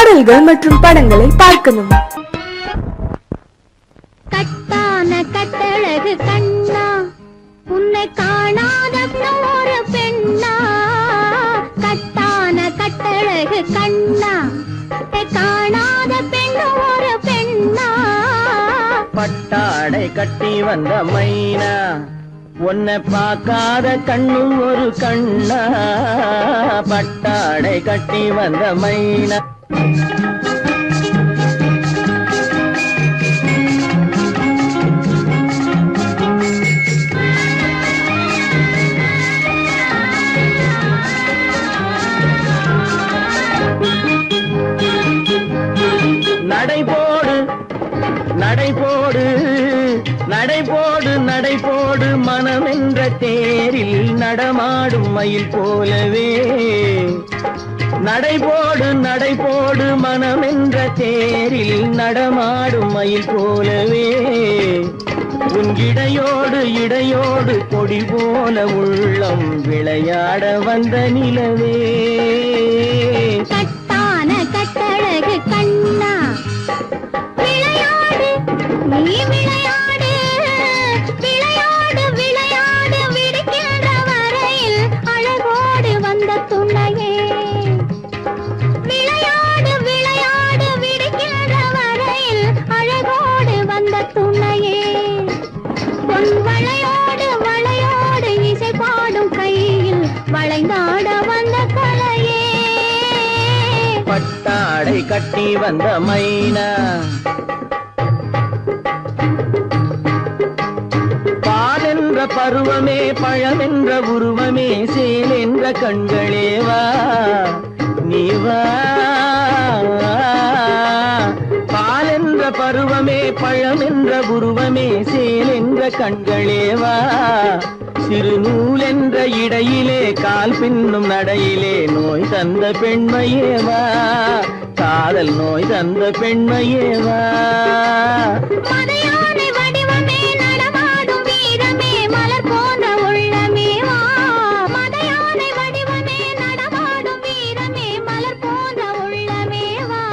பாடல்கள் மற்றும் படங்களை பார்க்கணுமா? கட்டான கட்டழகு கண்ணா, உன்னை காணாத ஒரு பெண்ணா. கட்டான கட்டழகு கண்ணா, காணாத பெண் ஒரு பெண்ணா. பட்டாடை கட்டி வந்த மைனா, உன்னை பார்க்காத கண்ணும் ஒரு கண்ணா. பட்டாடை கட்டி வந்த மைனா. நடைபோடு நடைபோடு நடைபோடு நடைபோடு மனமென்ற தேரில் நடமாடும் மயில் போலவே. நடைபோடு நடைபோடு மனமென்ற தேரில் நடமாடும் மயில் போலவே. உன் இடையோடு இடையோடு கொடி போல உள்ளம் விளையாட வந்த நிலவே. கட்டான கட்டழகு கண்ணா, விளையாடு நீ விளையாடு, விளையாடு விளையாடு விடுக்கின்ற வரையில் அழகோடு வந்த துணையே. விளையாடு விளையாடு விடுக்கின்ற வரையில் அழகோடு வந்த துணையே. பொன் வளையோடு வளையோடு இசை பாடும் கையில் வளைந்தாட வந்த கலையே. பட்டாடை கட்டி வந்த மைனா, பாலென்ற பருவமே பழமென்ற உருவமே சேல் என்ற கண்களே வா நீ வா. பாலென்ற பருவமே பழமென்ற உருவமே சேல் என்ற கண்களே வா. சிறு நூல் என்ற இடையிலே கால் பின்னும் நடையிலே நோய் தந்த பெண்மையேவா. காதல் நோய் தந்த பெண்மையேவா. மதையானை வடிவமே நடமாடும் வீரமே மலர் போன்ற உள்ளமே வா. மதையானை வடிவமே நடமாடும் வீரமே மலர் போன்ற உள்ளமே வா.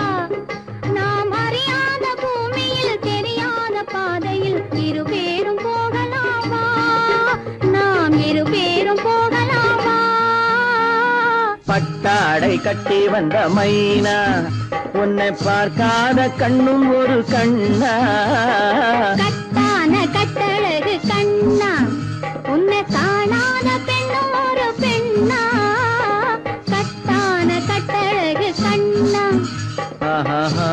நாம் அறியாத பூமியில் தெரியாத பாதையில் இருபேரும் போகலாமா? நாம் இருபேரும் போகலாமா? பட்டாடை கட்டி வந்த மைனா, உன்னை பார்க்காத கண்ணும் ஒரு கண்ணா. கட்டான கட்டழகு கண்ணா, உன்னை காணாத பெண்ணும் ஒரு பெண்ணா. கட்டான கட்டழகு கண்ணா. ஆஹா.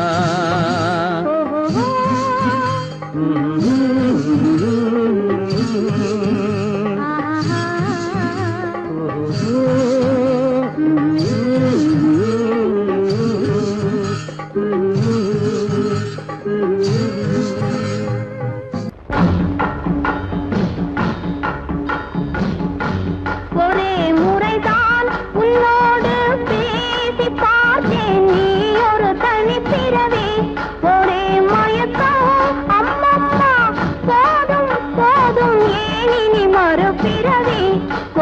ஒரே முறைதான் உன்னோடு பேசி பார்த்தேன், நீ ஒரு தனிப்பிறவி. ஒரே மயக்கம் அம்மம்மா, போதும் போதும் ஏன் இனி மறுபிறவி.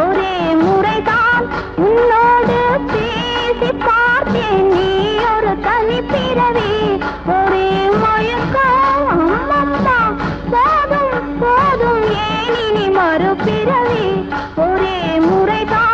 ஒரே முறைதான் உன்னோடு பேசி பார்த்தேன், நீ ஒரு தனிப்பிறவி. ஒரே மயக்கம் அம்மம்மா, போதும் போதும் ஏன் இனி மறுபிறவி. ஒரே முறைதான்.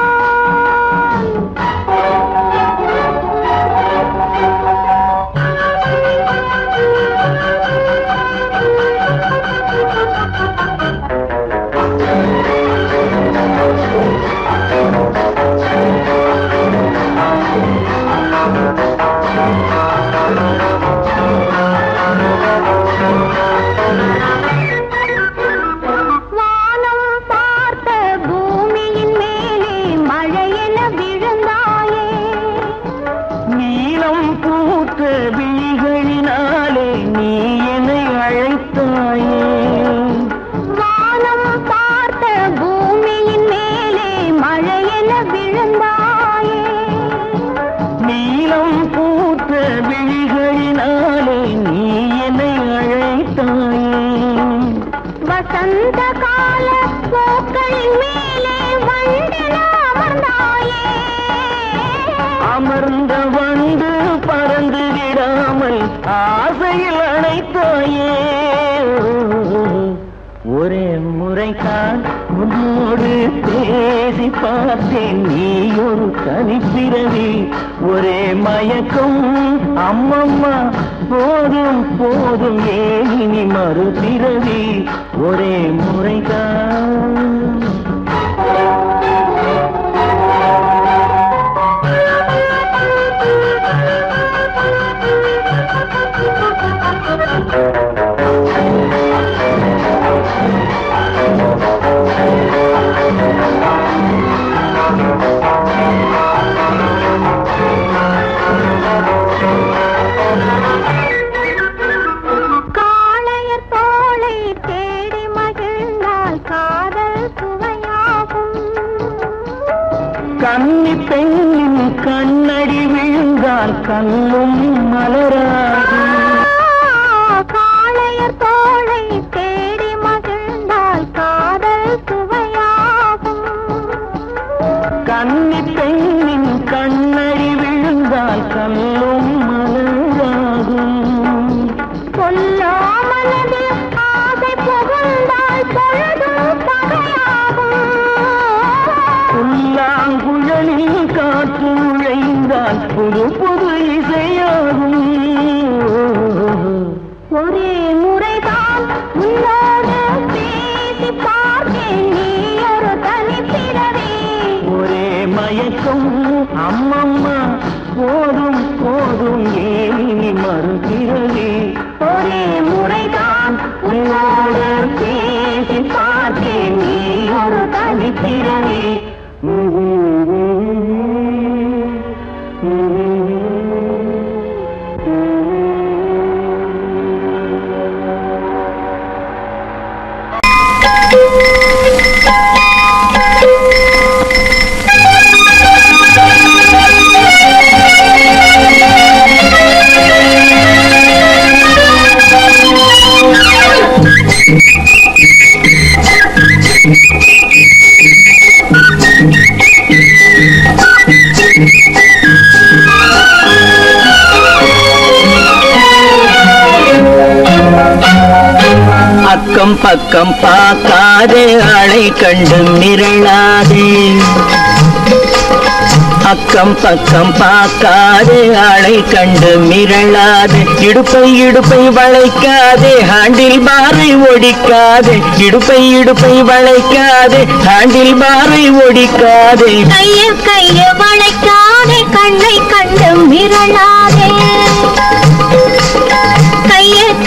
வசந்த கால பூக்களின் மேலே வண்டென அமர்ந்தாயே. அமர்ந்த வண்டு பறந்து முறைதான் உன்னோடு பேசி பார்த்தேன் நீ ஒரு தனிப்பிறவி ஒரே மயக்கம் அம்மம்மா போதும் போதும் ஏன் இனி மறுபிறவி ஒரே முறைதான் கன்னி பெண்ணின் கண்ணடி விழுந்தால் கண்ணும் மலராகும் காளையர் தோளை தேடி மகிழ்ந்தால் காதல் சுவையாகும் கன்னி பெண்ணின் கண்ணடி விழுந்தால் கண்ணும் மலராகும் கொல்லாமலது ஆசை புகுந்தால் பொழுதும் பகையாகும் புல்லாங்குழலில் காற்று நுழைந்தால் புது புது இசையாகும் ஒரே முறைதான் உன்னோடு பேசி பார்த்தேன் நீ ஒரு தனிப்பிறவி ஒரே மயக்கம் அம்மம்மா போதும் போதும் ஏனி மறுபிறவி ஒரே முறைதான் உன்னோடு பேசி பார்த்தேன் நீ ஒரு தனிப்பிறவி அக்கம் பக்கம் பார்க்காதே ஆளை கண்டு மிரளாதே அக்கம் பக்கம் பார்க்காதே ஆளை கண்டு மிரளாதே இடுப்பை இடுப்பை வளைக்காதே ஹாண்டில் பாரை ஒடிக்காதே இடுப்பை வளைக்காதே ஹாண்டில் பாரை ஒடிக்காதே கைய வளைக்காதே கண்ணை கண்டு மிரளாதே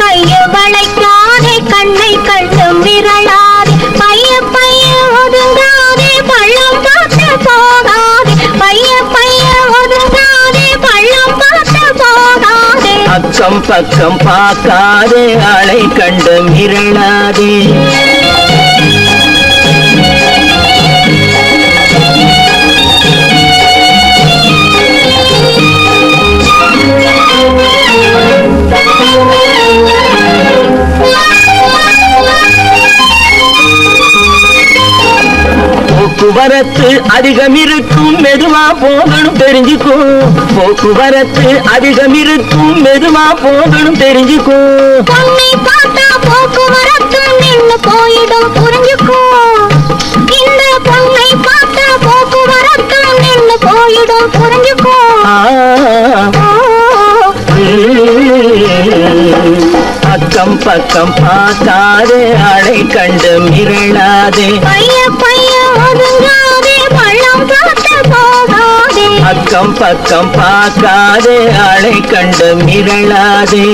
கைய வளைக்காதே கண்ணை கண்டு மிரளாதே பைய ஒதுங்காதே பள்ளம் பார்த்து போகாதே பைய ஒதுங்காதே பள்ளம் பார்த்து போகாதே அக்கம் பக்கம் பார்க்காதே ஆளை கண்டு மிரளாதே போக்குவரத்து அதிகம் இருக்கும் மெதுவா போகணும் தெரிஞ்சுக்கோ போக்குவரத்து அதிகம் இருக்கும் மெதுவா போகணும் தெரிஞ்சுக்கோ பொண்ணை பார்த்தா போக்குவரத்து நின்னு போயிடும் புரிஞ்சுக்கோ இந்த பொண்ணை பார்த்தா போக்குவரத்து நின்னு போயிடும் புரிஞ்சுக்கோ அக்கம் பக்கம் பார்க்காதே ஆளை கண்டு மிரளாதே பைய ஒதுங்காதே பள்ளம் பார்த்து போகாதே அக்கம் பக்கம் பார்க்காதே ஆளை கண்டு மிரளாதே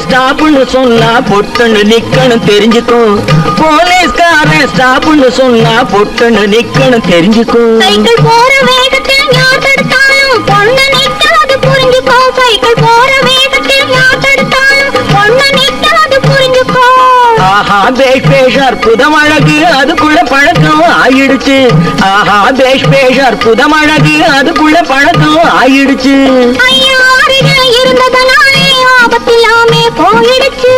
ஸ்டாப்னு சொன்னா பொட்டுன்னு நிக்கணும் தெரிஞ்சுக்கோ போலீஸ்காரன் ஸ்டாப்னு சொன்னா பொட்டுன்னு நிக்கணும் தெரிஞ்சுக்கோ சைக்கிள் போற வேகத்தில் யார் தடுத்தாலும் பொண்ணு நிக்காது புரிஞ்சுக்கோ சைக்கிள் போற வேகத்தில் யார் தடுத்தாலும் பொண்ணு நிக்காது புரிஞ்சுக்கோ ஆஹா பேஷ் அற்புதம் அழகு அதுக்குள்ள பழக்கம் ஆயிடுச்சு. ஆஹா பேஷ் பேஷ் அற்புதம் அழகு அதுக்குள்ள பழக்கம் ஆயிடுச்சு. ஐயா அருகில் இருந்ததனாலே ஆபத்தில்லாமே போயிடுச்சு.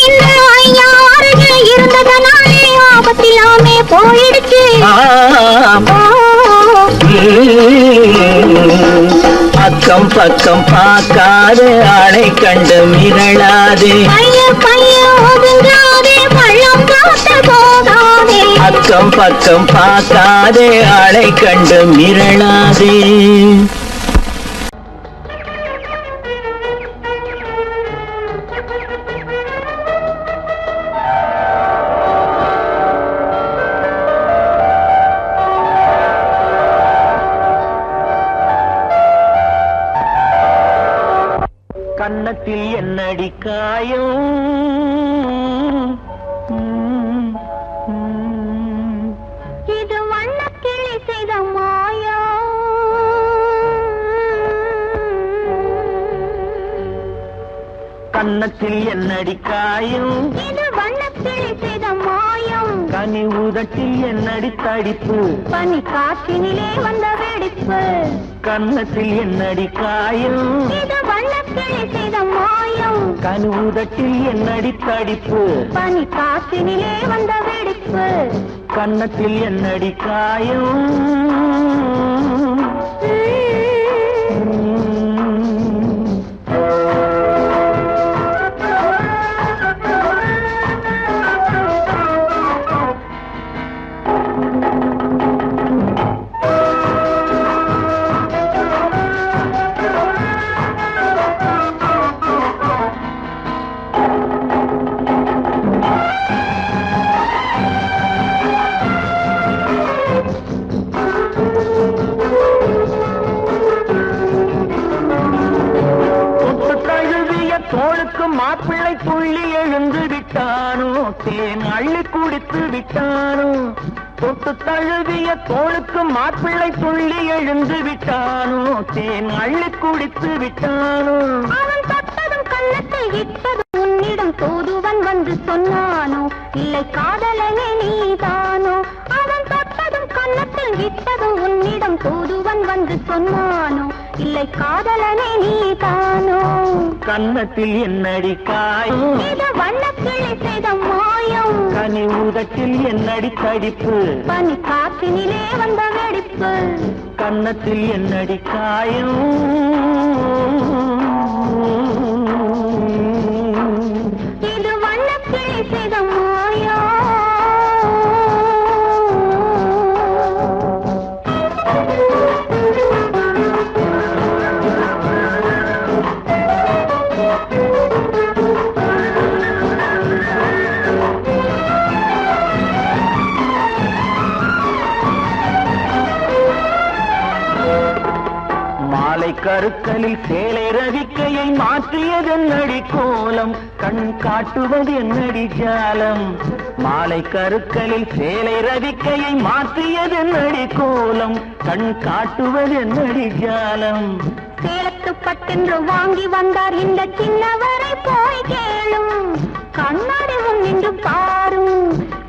இந்த ஐயா அருகில் இருந்ததனாலே ஆபத்தில்லாமே போயிடுச்சு. அக்கம் பக்கம் பார்க்காது ஆளை கண்டு மிரளாது. அக்கம் பக்கம் பார்க்காதே ஆளை கண்டு மிரளாதே. கன்னத்தில் என்னடி காயம், இது வண்ணக்கிளி செய்த மாயம். கன்னத்தில் என்னடி காயம், இது வண்ணக்கிளி செய்த மாயம். கனி உதட்டில் என்னடி தடிப்பு, பனி காற்றினிலே வந்த வெடிப்பு. கன்னத்தில் என்னடி காயம், இது வண்ணக்கிளி செய்த மாயம். கனி உதட்டில் என்னடி தடிப்பு, பனி காற்றினிலே வந்த வெடிப்பு. கன்னத்தில் என்னடி காயம். மாப்பிள்ளை துள்ளி எழுந்து விட்டானோ, தேன் அள்ளி குடித்து விட்டானோ. தொட்டு தழுவிய தோளுக்கு மாப்பிள்ளை துள்ளி எழுந்து விட்டானோ, தேன் அள்ளி குடித்து விட்டானோ. அவன் தொட்டதும் கண்ணத்தை இட்டதும் உன்னிடம் தூதுவன் வந்து சொன்னானோ, இல்லை காதலனே நீதானோ. அவன் தொட்டதும் கண்ணத்தில் இட்டதும் உன்னிடம் தூதுவன் வந்து சொன்னானோ, இல்லை காதலனே நீதானோ. கன்னத்தில் என்னடி காயம், இது வண்ணக்கிளி செய்த மாயம். கனி உதட்டில் என்னடி தடிப்பு, பனி காற்றினிலே வந்த வெடிப்பு. கன்னத்தில் என்னடி காயம். இது வண்ணக்கிளி செய்த மாயம். கருக்கலில் சேலை ரவிக்கையை மாற்றியது என்னடி கோலம், கண் காட்டுவது என்னடி ஜாலம். மாலை கருக்கலில் சேலை ரவிக்கையை மாற்றியது என்னடி கோலம், கண் காட்டுவது என்னடி ஜாலம். சேலத்து பட்டென்று வாங்கி வந்தார் இந்த சின்னவரை போய் கேளும், கண்ணாடி முன்னின்று பாரும்.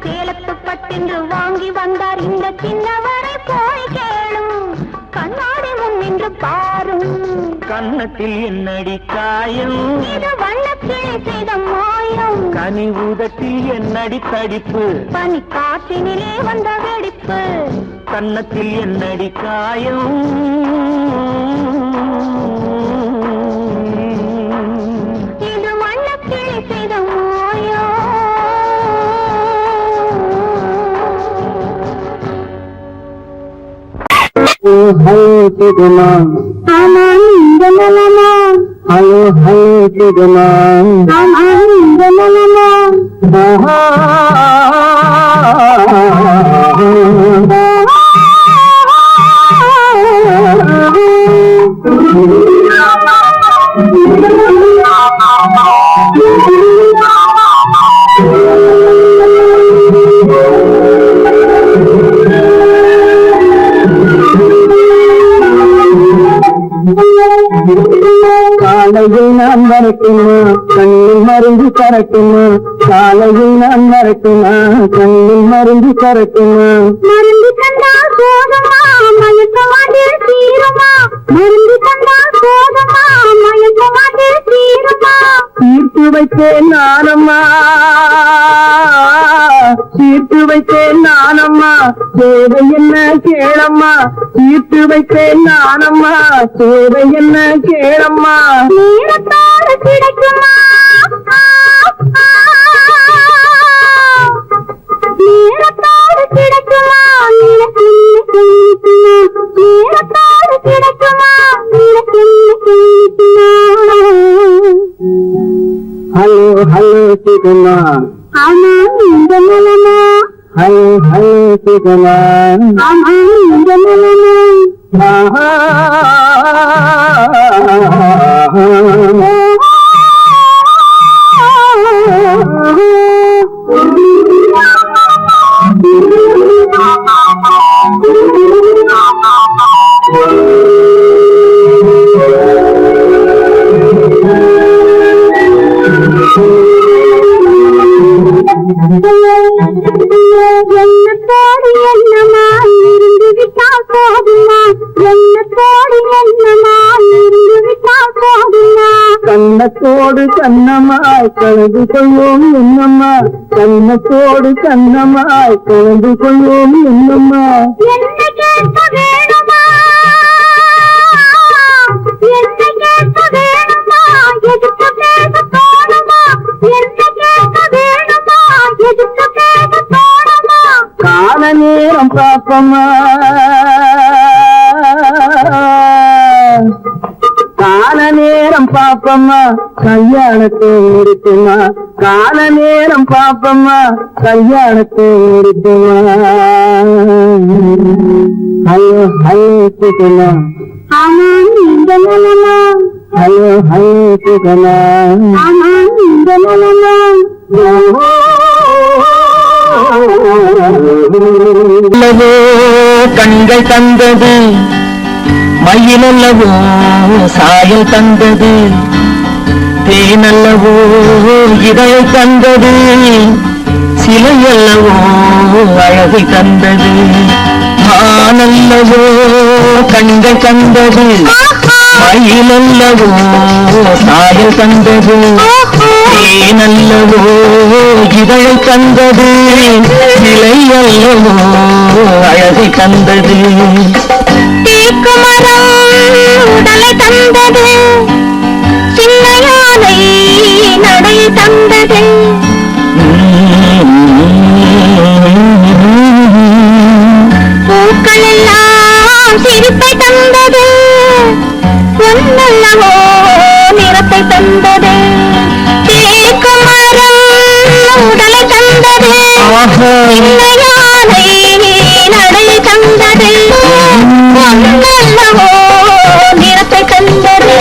சேலத்து பட்டென்று வாங்கி வந்தார் இந்த சின்னவரை போய் கேளும், கண்ணாடி முன்னின்று பாரும். கன்னத்தில் என்னடி காயம், இது வண்ணக்கிளி செய்த மாயம். கனி உதட்டில் என்னடி தடிப்பு, பனி காற்றினிலே வந்த வெடிப்பு. கன்னத்தில் என்னடி காயம். இது வண்ணக்கிளி செய்த மாயம். ஹலோ சிதமா, ஆமாம் இந்த நலமா. ஹலோ ஹலோ சிதமா, ஆமாம் இந்த நலமா. காலையில் நான் வரட்டுமா கண்ணில் மருந்து தரட்டுமா, காலையில் நான் வரட்டுமா கண்ணில் மருந்து கறக்குமா மருந்து தந்தா போதுமா மயக்கமாது தீருமா மருந்து தந்தா போதுமா மயக்கமாது தீருமா தீர்த்து வைத்தேன் நானம்மா தீர்த்து வைத்தேன் நானம்மா தேவை என்ன கேளம்மா தீர்த்து வைத்தேன் நானம்மா தேவை என்ன கேளம்மா நேரத்தோடு கிடைக்குமா நேரத்தோடு கிடைக்குமா நேரத்தோடு கிடைக்குமா ஹலோ ஹலோ கேக்குமா ஆமா இந்த நிலமா ஹலோ ஹலோ கேக்குமா ஆமா இந்த நிலமா எண்ணத்தோடு எண்ணமா இருந்து விட்டால் போதுமா எண்ணத்தோடு எண்ணமா இருந்து விட்டால் போதுமா கண்ணத்தோடு கண்ணமாய் கலந்து கொள்வோம் என்னம்மா கண்ணத்தோடு கண்ணமாய் கலந்து கொள்வோம் என்னம்மா என்ன கேட்க வேணுமா என்ன கேட்க வேணுமா எதுக்கு பேச தோணுமா என்ன கேட்க வேணுமா எதுக்கு பேச தோணுமா கால நேரம் பாப்பம்மா கால நேரம் பாப்பம்மா கல்யாணத்தை இருக்குமா கால நேரம் பாப்பம்மா கல்யாணத்தை இருக்குமா ஹலோ ஹலோ கேக்குமா ஆமா இந்த நிலமா ஹலோ ஹலோ கேக்குமா ஆமா இந்த நிலமா அல்லவோ கண்கள் தந்தது மயிலல்லவோ சாயல் தந்தது தேனல்லவோ இதழை தந்தது சிலையல்லவோ அழகை தந்தது மானல்லவோ கண்கள் தந்தது மயிலல்லவோ சாயல் தந்தது தேனல்லவோ இதழை தந்தது சிலையல்லவோ அழகை தந்தது தேக்குமரம் உடலை தந்தது சின்ன யானை நடை தந்தது பூக்கள் எல்லாம் சிரிப்பை தந்தது பொன்னல்லவோ நிறத்தை தந்தது தேக்குமரம் உடலை தந்தது சின்ன யானை நடை தந்தது பொன்னல்லவோ நிறத்தை தந்தது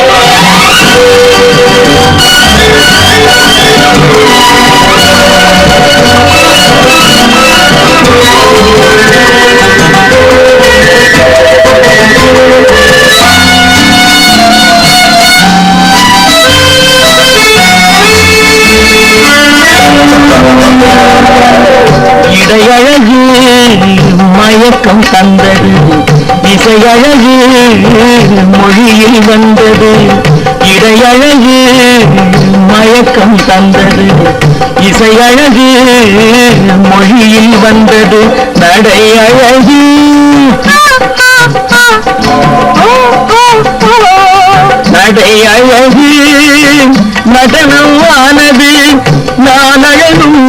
இடையழகு மயக்கம் தந்தது இசையழகு மொழியில் வந்தது இடையழகு மயக்கம் தந்தது இசையழகு மொழியில் வந்தது நடையழகு நடையழகு நடனமானது நான் அழகும்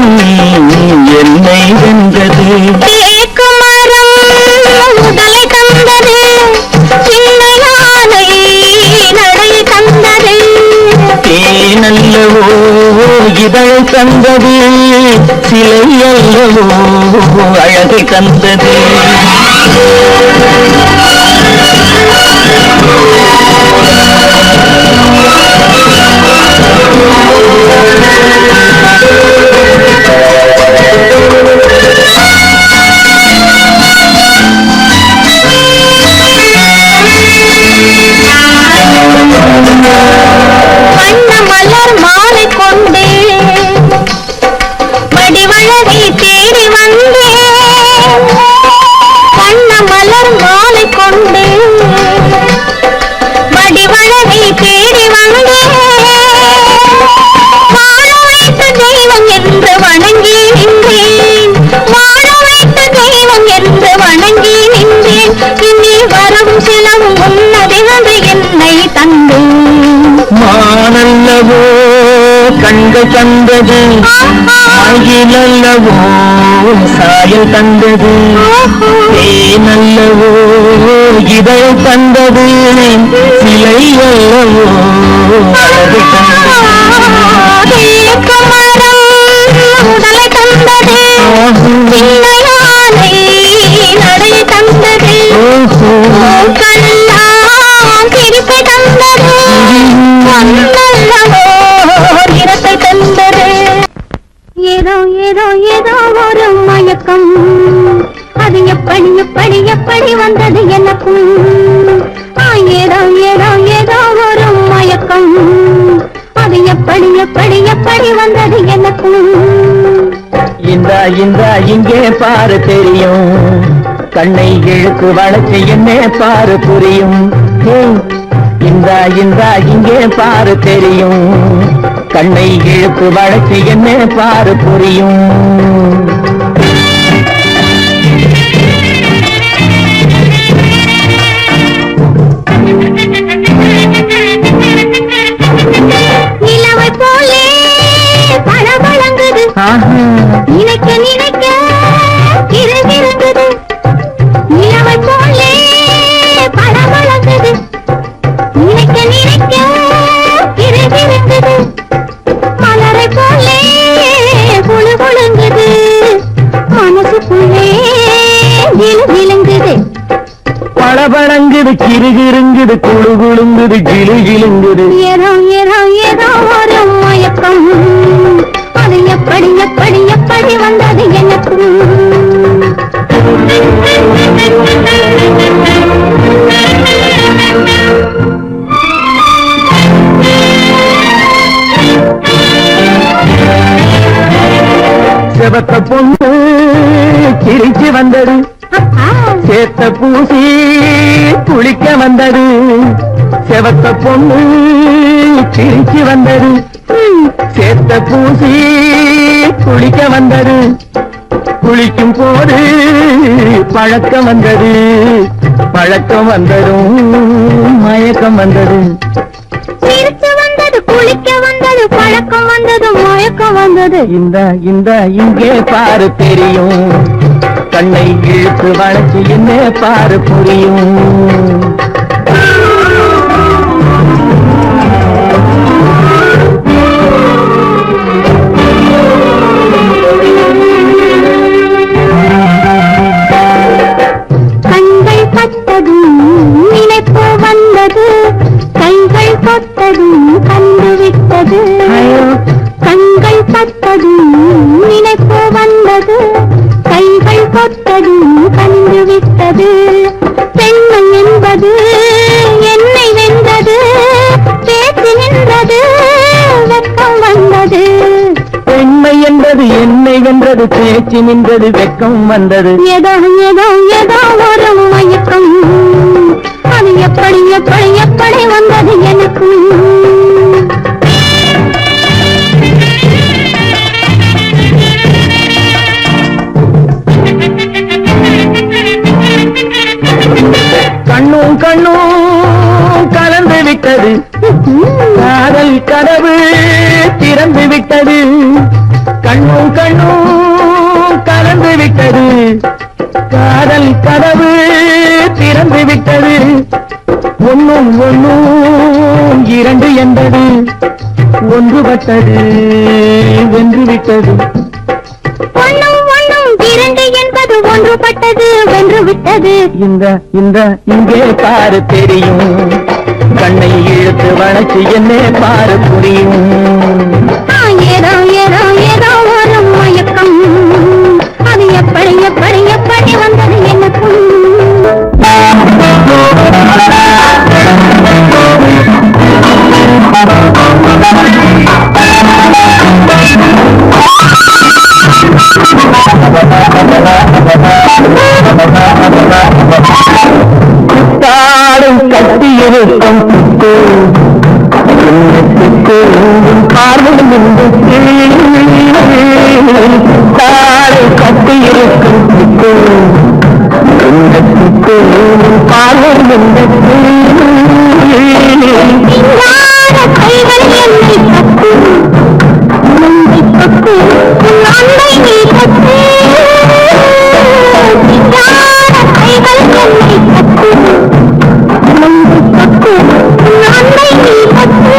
என்னை வென்றது தேக்குமரம் உடலை தந்தது சின்ன யானை நடை தந்தது தேனல்லவோ இதழை தந்தது சிலையல்லவோ அழகை தந்தது வண்ண மலர் மாலை கொண்டு வடிவழகை தேடி வந்தேன் கண்கள் தந்தது மகிழல்லவோ சாயல் தந்தது தேனல்லவோ இதழ் தந்தது சிலை அல்லவோ அழகு தந்தது உடலை தந்தது பிள்ளையானை நடை தந்தது கண்ணெல்லாம் சிரிப்பை தந்தது நல்லவோ இரத்தை தந்தது ஏதோ ஏதோ ஏதோ ஒரு மயக்கம் அது எப்படி எப்படி எப்படி வந்தது எனக்கும் ஏதோ ஏதோ ஏதோ ஒரு மயக்கம் அது எப்படி எப்படி எப்படி வந்தது எனக்கும் இந்த இங்கே பாரு தெரியும் கண்ணை இழுக்கு வளைச்சு என்ன பாரு புரியும் இந்த இங்கே பாரு தெரியும் கண்ணை இழுக்கு வளைச்சு என்ன பாரு புரியும் நிலவை போலே பழபழங்குது நினைக்க நினைக்க கிருகிருங்குது நிலவை போலே பழபழங்குது நினைக்க நினைக்க கிருகிருங்குது மலரை போலே குழு குழுங்குது மனசுக்குள்ளே விழுங்குது பழபழங்குது கிருகிருங்குது குழு குழுங்குது கிளு கிளுங்குது ஏதோ ஏதோ ஏதோ ஒரு மயக்கம் அது எப்படி எப்படி எப்படி வந்தது எனக்கும் செவத்த பொண்ணு கிழிச்சு வந்தது சேத்த பூசி குளிக்க வந்தது செவத்த பொண்ணு கிழிச்சு வந்தது சேத்த பூசி குளிக்க வந்தது குளிக்கும் போது பழக்கம் வந்தது பழக்கம் வந்ததும் மயக்கம் வந்தது சிரிச்சு வந்தது குளிக்க வந்தது பழக்கம் வந்தது மயக்கம் வந்தது இந்த இங்கே பாரு தெரியும் கண்ணை இழுத்து வளைச்சு என்ன பாரு புரியும் கண்கள் பட்டதும் நினைப்பு வந்தது கைகள் தொட்டதும் கண்டுவிட்டது கண்கள் பட்டதும் நினைப்பு வந்தது கைகள் தொட்டதும் கண்டுவிட்டது பெண்மை என்பது என்னை வென்றது பேச்சு நின்றது வெட்கம் வந்தது பெண்மை என்பது என்னை வென்றது பேச்சு நின்றது வெட்கம் வந்தது ஏதோ ஏதோ ஏதோ ஒரு மயக்கம் அது எப்படி எப்படி எப்படி வந்தது எனக்கும் கண்ணும் கண்ணும் கலந்து விட்டது காதல் கதவு திறந்து விட்டது கண்ணும் கண்ணும் கலந்து விட்டது காதல் கதவு திறந்து விட்டது ஒன்னும் ஒன்னும் இரண்டு என்பது ஒன்றுபட்டது வென்று விட்டது ஒன்னும் ஒன்னும் இரண்டு என்பது ஒன்றுபட்டது வென்று விட்டது இந்த இங்கே பாரு தெரியும் கண்ணை இழுத்து வளைச்சு என்ன பாரு புரியும் ஏதோ ஏதோ ஏதோ ஒரு மயக்கம் அது எப்படி எப்படி எப்படி வந்தது எனக்கும் குத்தாடும் கட்டியிருக்கும் பார்வையில் தாரை கட்டியிருக்கும் பார்வையில் கொக்கு உன் அன்பை நீ கொக்கு சிங்கார கைகள் என்னை கொக்கு முன்பு கொக்கு உன் அன்பை நீ கொக்கு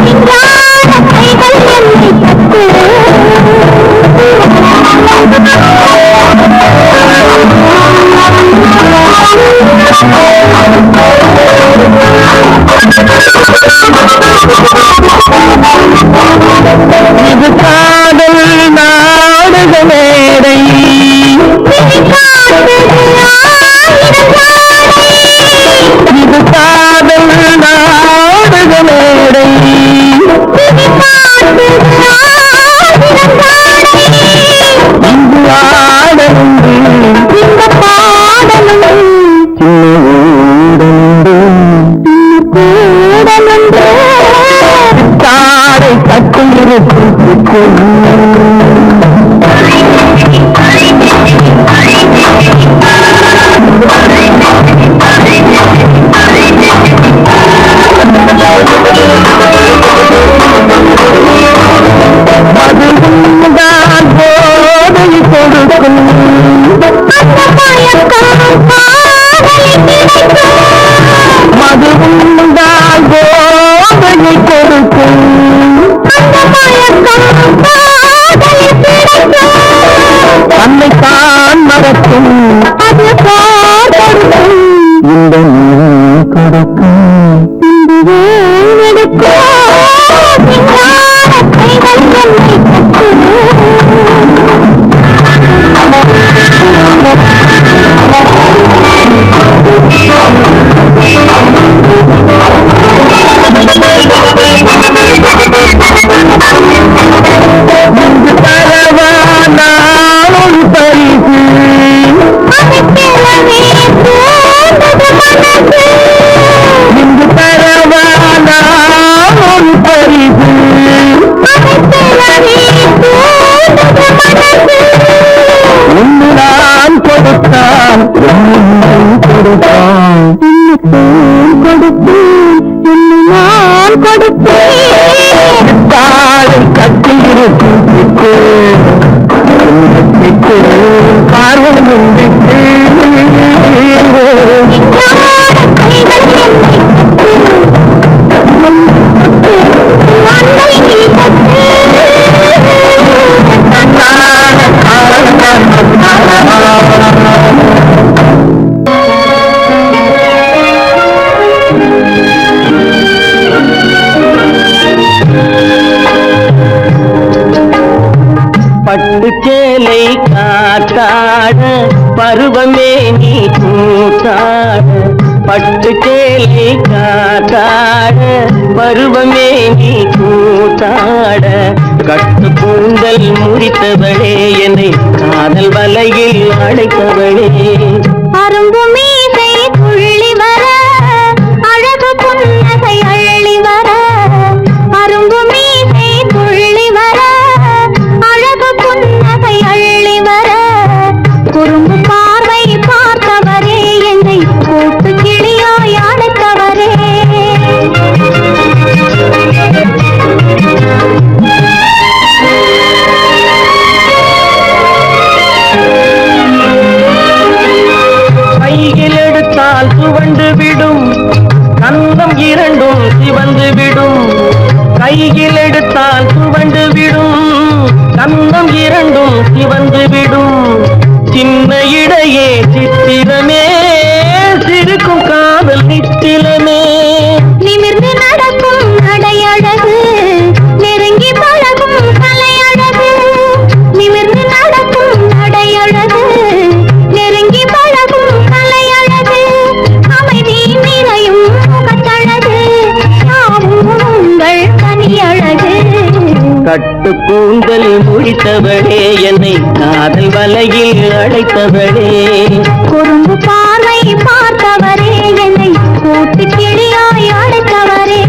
சிங்கார கைகள் என்னை கொக்கு இது காதல் நாடக மேடை இது காதல் நாடக மேடை இங்கு ஆடலுண்டு இந்த பாடலும் கூடலுண்டு தாரை கட்டில் இருக்கும் அதுதான் போதை கொடுக்கும் மதுவுண்டால் போதை கொடுக்கும் தன்னைத்தான் மறக்கும் அது கொடுக்கும் இந்த கொடுக்கும் பட்டுச்சேலை காத்தாட பருவமே நீ கூத்தாட பட்டுச்சேலை காத்தாட பருவமே நீ கூத்தாட கட்டு கூந்தல் முடித்தவளே என்னை காதல் வலையில் அழைத்தவளே அரும்பு மீசை துள்ளி வர அழகு புன்னகை அள்ளி வர அரும்பு மீசை துள்ளி வர அழகு புன்னகை அள்ளி வர குறும்பு பார்வை பார்த்தவரே என்னை கூட்டு கிளியாய் அழைத்தவரே கையில் எடுத்தால் துவண்டு விடும் கந்தம் இரண்டும் சிவந்து விடும் கையில் எடுத்தால் துவண்டு விடும் கந்தம் இரண்டும் சிவந்து விடும் சின்ன இடையே சித்திரமே சிரிக்கும் காதல் நித்திலமே நிமிர்ந்து நடக்கும் நடையழகு நெருங்கி பழகும் கலையழகு நிமிர்ந்து நடக்கும் நடையழகு நெருங்கி பழகும் கலையழகு அமைதி நிறையும் முகத்தழகு யாவும் உங்கள் தனியழகு கட்டு கூந்தல் முடித்தவளே என்னை காதல் வலையில் அழைத்தவளே குறும்பு பார்வை பார்த்தவரே என்னை கூட்டு கிளியாய் அழைத்தவரே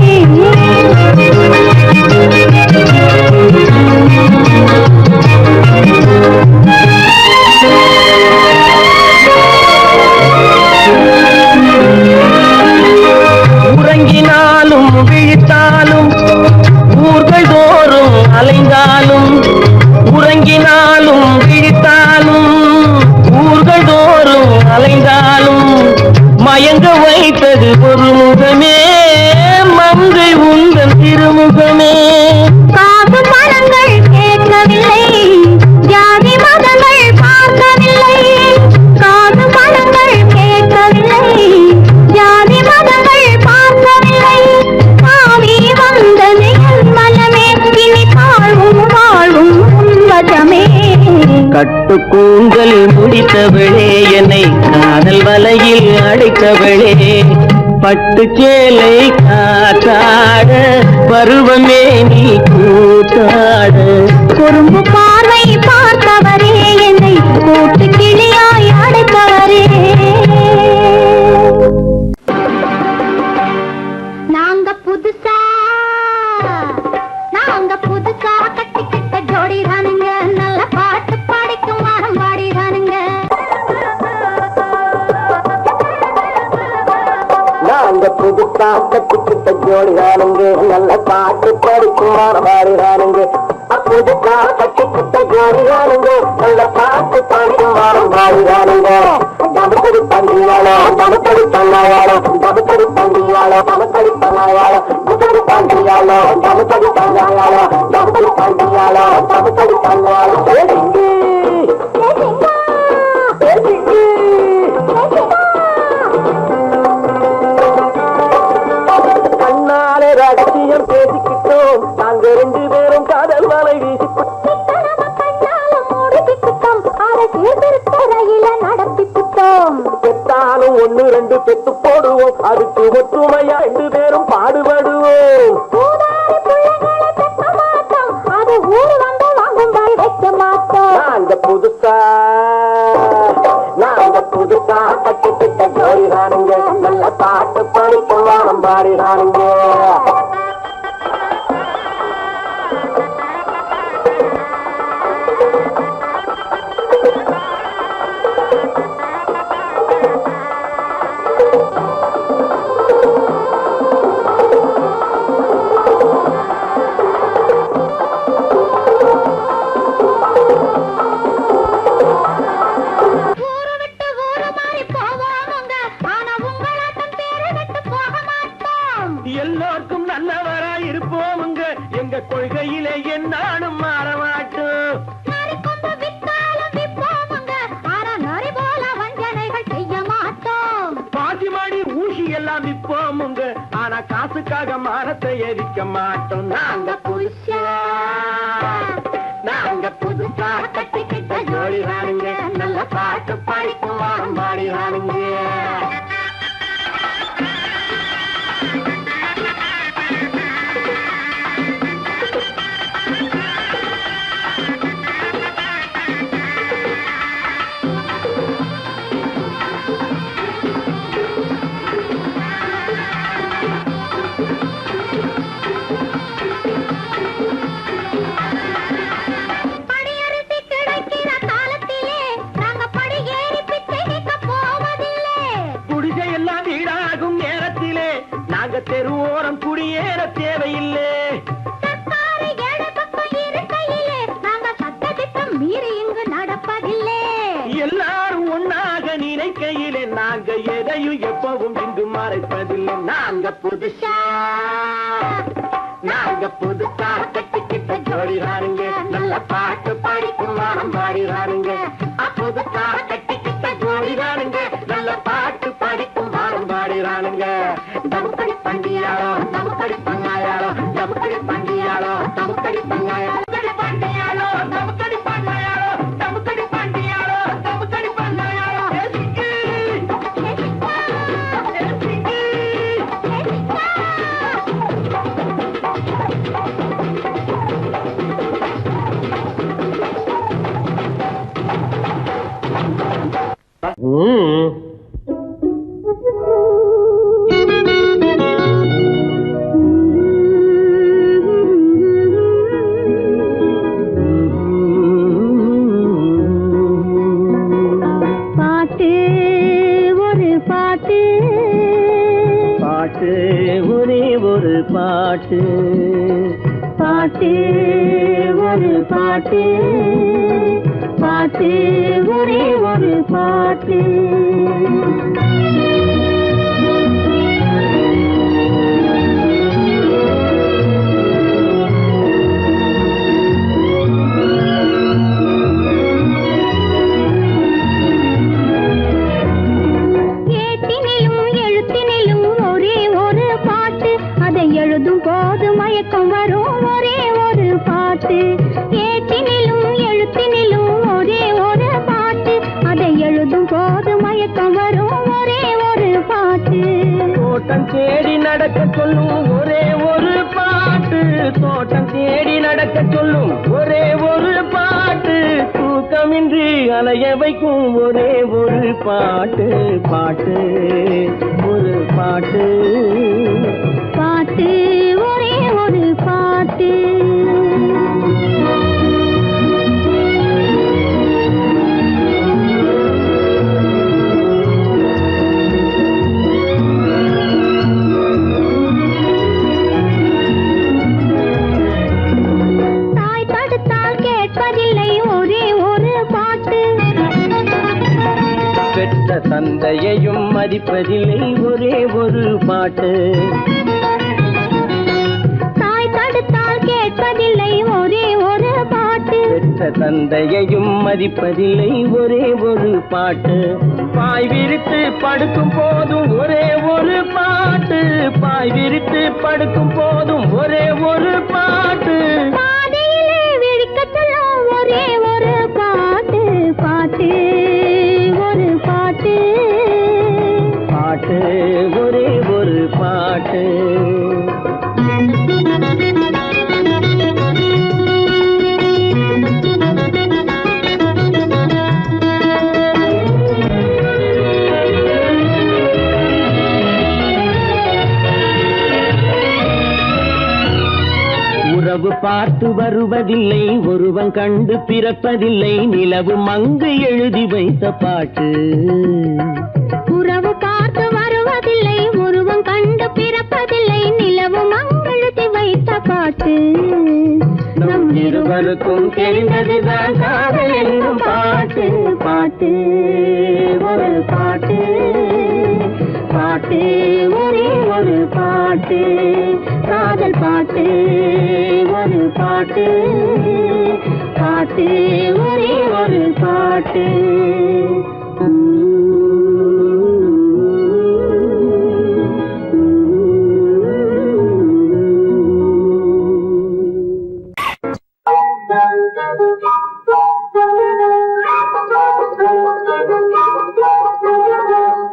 உறங்கினாலும் விழித்தாலும் ஊர்கள் தோறும் ஊஞ்சல் முடித்தவளே என்னை காதல் வலையில் அடைத்தவளே பட்டு சேலை காத்தாட பருவமே நீ கூத்தாட குறும்பு பார்வை பார்த்தவரே என்னை கூட்டு கிளியாய் அடைத்தவரே நாங்க புதுசா கட்டிக்கிட்ட ஜோடிதானுங்க நல்ல பாட்டு பாடிக்கும் வாரம் பாடிதானுங்க நாங்க புதுசா கட்டிக்கிட்ட ஜோடிதானுங்க நல்ல பாட்டு பாடிக்கும் வாரம் பாடிதானுங்க புதுசா கட்டிக்கிட்ட ஜோடிதானுங்க நல்ல பாட்டு பாடிக்கும் வாரம் பாடிதானுங்க தமக்கடி பந்தியாளோ தமக்கடி பண்ணாயாளோ தமக்கடி பந்தியாளோ தமக்கடி பண்ணாயாளோ தமக்கடி பந்தியாளோ தமக்கடி பண்ணாயாளோ தமக்கடி பந்தியாளோ தமக்கடி பண்ணாயாளோ கண்ணாலே ரகசியம் பேசிக்கிட்டோம் நாங்க 2 பேரும் காதல் வலை வீசிக்கிட்டோம் பெத்தாலும் 1 2 பெத்து போடுவோம் அதுக்கு ஒற்றுமையா 2 பேரும் பாடுபடுவோம் நாங்க புதுசா கட்டிக்கிட்ட ஜோடிதானுங்க நல்ல பாட்டு படிக்கும் வாரம் பாடிதானுங்க எல்லோருக்கும் நல்லவரா இருப்போமுங்க எங்க கொள்கையிலே என்னாலும் மாறமாட்டோம் பாசிமாடி ஊசி எல்லாம் விற்போமுங்க ஆனா காசுக்காக மானத்தை எரிக்க மாட்டோம் நாங்க புதுசா கட்டிக்கிட்ட ஜோடிதானுங்க நல்ல பாட்டு படிக்கும் வாரம் பாடிதானுங்க தெருவோரம் குடியேற தேவையில்லை மீறி இங்கு நடப்பதில்லை எல்லாரும் ஒன்னாக நினைக்கையிலே நாங்க எதையும் எப்பவும் இங்கு மறைப்பதில்லை நாங்க புதுசா கட்டிக்கிட்ட ஜோடிதானுங்க நல்ல பாட்டு படிக்கும் வாரம் பாடிதானுங்க புதுசா கட்டிக்கிட்ட ஜோடிதானுங்க நல்ல பாட்டு படிக்கும் வாரம் பாடிதானுங்க தமுக்கடி பண்டியாளோ தமுக்கடி பண்ணாயாளோ தமுக்கடி பண்டியாளோ தமுக்கடி பண்ணாயாளோ பண்டியாளோ தமுக்கடி பண்ணாயாளோ தமுக்கடி பண்டியாளோ தமுக்கடி பண்ணாயாளோ பாட்டு பாட்டு ஒரு பாட்டு பாட்டு ஒரே ஒரு பாட்டு எழுதும் போது மயக்கம் வரும் ஒரே ஒரு பாட்டு ஏட்டினிலும் எழுத்தினிலும் ஒரே ஒரு பாட்டு தோட்டம் தேடி நடக்க சொல்லும் ஒரே ஒரு பாட்டு, தோட்டம் தேடி நடக்க சொல்லும் ஒரே ஒரு பாட்டு, தூக்கமின்றி அலைய வைக்கும் ஒரே ஒரு பாட்டு, பாட்டு ஒரு பாட்டு, பாட்டு ஒரே ஒரு பாட்டு. தந்தையையும் மதிப்பதில்லை ஒரே ஒரு பாட்டு, தாய் தடுத்தால் கேட்பதில்லை ஒரே ஒரு பாட்டு, பெற்ற தந்தையையும் மதிப்பதில்லை ஒரே ஒரு பாட்டு, பாய் விரித்து படுக்கும் போதும் ஒரே ஒரு பாட்டு, பாய் விரித்து படுக்கும் போதும் ஒரே ஒரு பாட்டு, பாதையிலே விழிக்கச்செல்லும் ஒரே ஒரு பாட்டு, பாட்டு ஒரு பாட்டு, பாட்டு ஒரே ஒரு பாட்டு. உறவு பார்த்து வருவதில்லை, ஒருவன் கண்டு பிறப்பதில்லை, நிலவு மங்கு எழுதி வைத்த பாட்டு, உறவு பார்த்து வருவதில்லை, ஒருவன் கண்டு பிறப்பதில்லை, நிலவு மங்கு எழுதி வைத்த பாட்டு, நம் இருவருக்கும் தெரிந்ததுதான் காதல் என்னும் பாட்டு, பாட்டு ஒரு பாட்டு, பாட்டு ஒரே ஒரு பாட்டு, காதல் பாட்டு ஒரு பாட்டு, பாட்டு ஒரே ஒரு பாட்டு.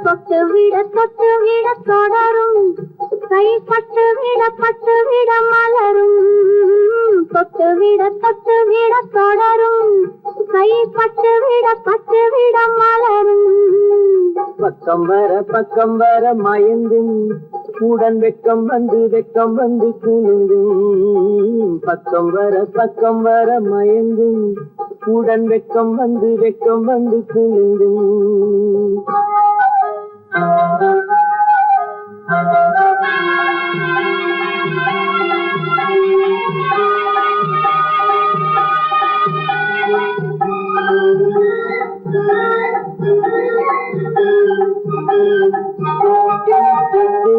தொட்டு விட தொடரும், கை பட்டு விட மலரும், தொட்டு விட தொடரும், கை பட்டு விட மலரும், பக்கம் வர மயங்கும், உடன் வெக்கம் வந்து குலுங்கும், பக்கம் வர மயங்கும், உடன் வெக்கம் வந்து குலுங்கும்.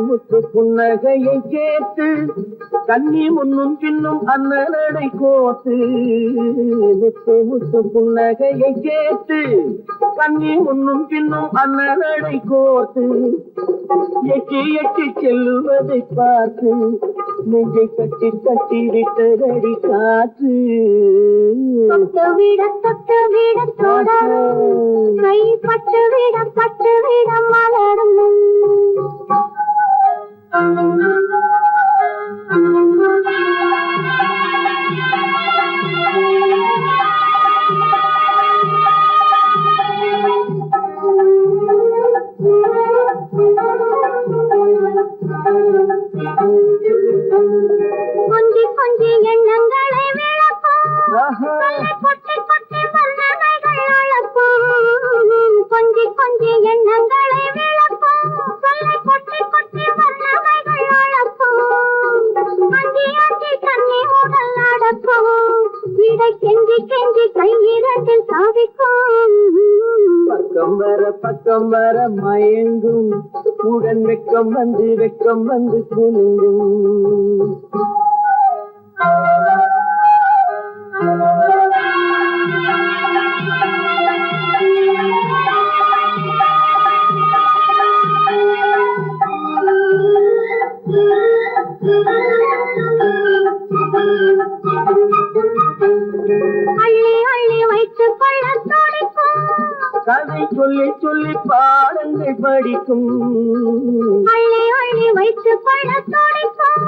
முத்து புன்னகையை கேட்டு கண்ணி முன்னும் பின்னும் அண்ணனடை கோத்து, முத்து புன்னகையை கேட்டு கண்ணி முன்னும் பின்னும் அண்ணனடை கோத்து, எட்டி செல்லுவதை பார்த்து நெஞ்சை கட்டி விட்டதடி காற்று, தொட்டு விட தொடரும், கை பட்டு விட மலரும், கொஞ்சி எண்ணங்களை விளக்கும், கொட்டி வல்லமைகள் அழப்பும், கொஞ்சி எண்ணங்களை விளக்கும், கொட்டி வல்லமைகள் அழப்பும், அஞ்சி தண்ணி உடல் நடக்கும், இடை கெஞ்சி கையிரண்டில் சாதிக்கும், பக்கம் வர மயங்கும், உடன் வெக்கம் வந்து குலுங்கும். அள்ளி வைத்துக் கொள்ள துடிக்கும், கதை சொல்லி சொல்லி பாடங்கள் படிக்கும் அள்ளி அள்ளி வைத்து பழ துடைக்கும்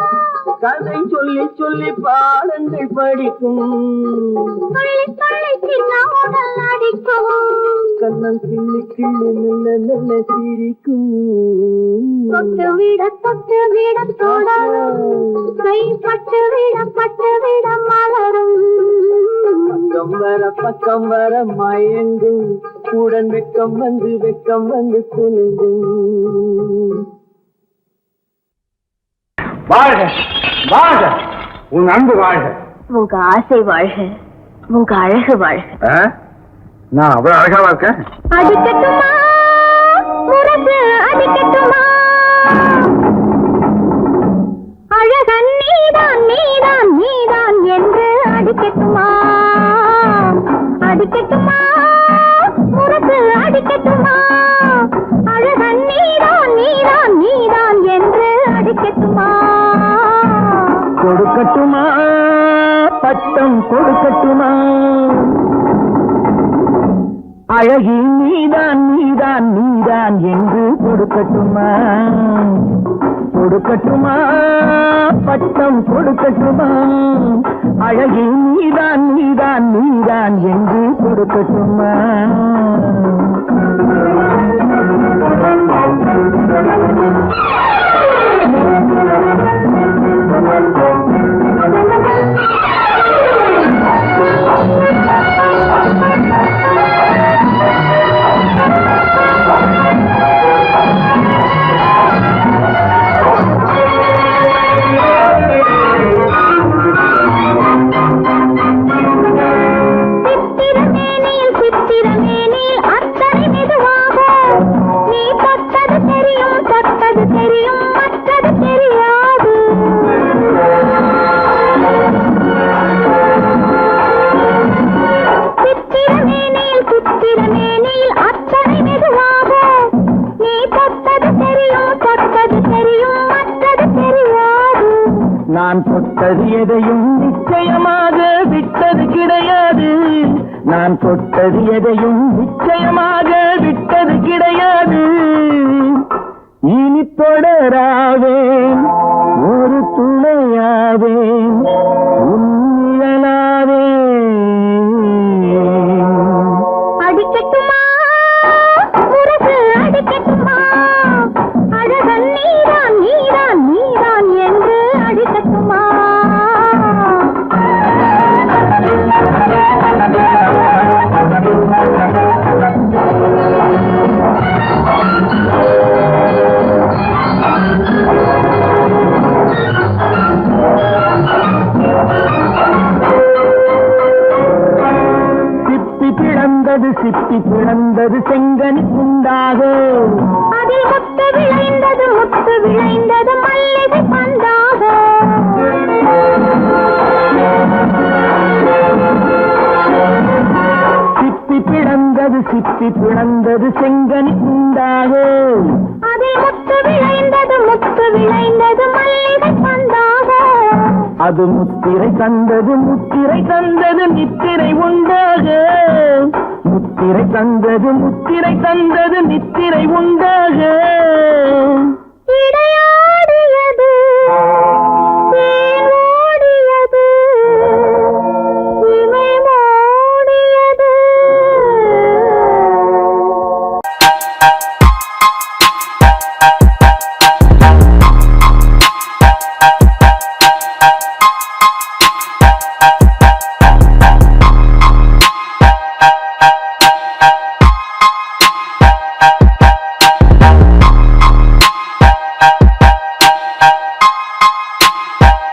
கதை சொல்லி சொல்லி பாடங்கள் படிக்கும் துள்ளி துள்ளி சின்ன உடல் அடிக்கும் கண்ணம் கிள்ளி கிள்ளி மெல்ல மெல்ல சிரிக்கும் தொட்டு விட தொடரும் கை பட்டு விட மலரும் பக்கம் வர மயங்கும் உடன் வெக்கம் வந்து குலுங்கும் வாழ்க வாழ்க உன் அன்பு வாழ்க உங்க ஆசை வாழ்க உங்க அழகு வாழ்க நான் அவ்வளவு அழகாவா இருக்கேன் அடிக்கட்டுமா முரசு அடிக்கட்டுமா அழகன் நீதான் நீதான் நீதான் என்று அடிக்கட்டுமா அடிக்கட்டுமா முரசு அடிக்கட்டுமா அழகன் நீதான் நீதான் நீதான் என்று அடிக்கட்டுமா கொடுக்கட்டுமா பட்டம் கொடுக்கட்டுமா அழகி நீதான் நீதான் நீதான் என்று கொடுக்கட்டுமா கொடுக்கட்டுமா பட்டம் கொடுக்கட்டுமா அழகி நீதான் நீதான் நீதான் என்று கொடுக்கட்டுமா நான் தொட்டது எதையும் நிச்சயமாக விட்டது கிடையாது நான் தொட்டது எதையும் நிச்சயமாக விட்டது கிடையாது இனி தொடராவேன் ஒரு துணையாவேன் உன்னிழலாவேன் அடிக்கட்டுமா முரசு அடிக்கட்டுமா அழகன் நீதான் நீதான் நீதான் என்று அடிக்கட்டுமா சிப்பி பிளந்தது செங்கனி உண்டாக அதில் முத்து விளைந்தது மல்லிகை பந்தாக சிப்பி பிளந்தது செங்கனி உண்டாக அதில் முத்து விளைந்தது மல்லிகை பந்தாக அது முத்திரை தந்தது நித்திரை உண்டாக முத்திரை தந்தது நித்திரை உண்டாக இடையா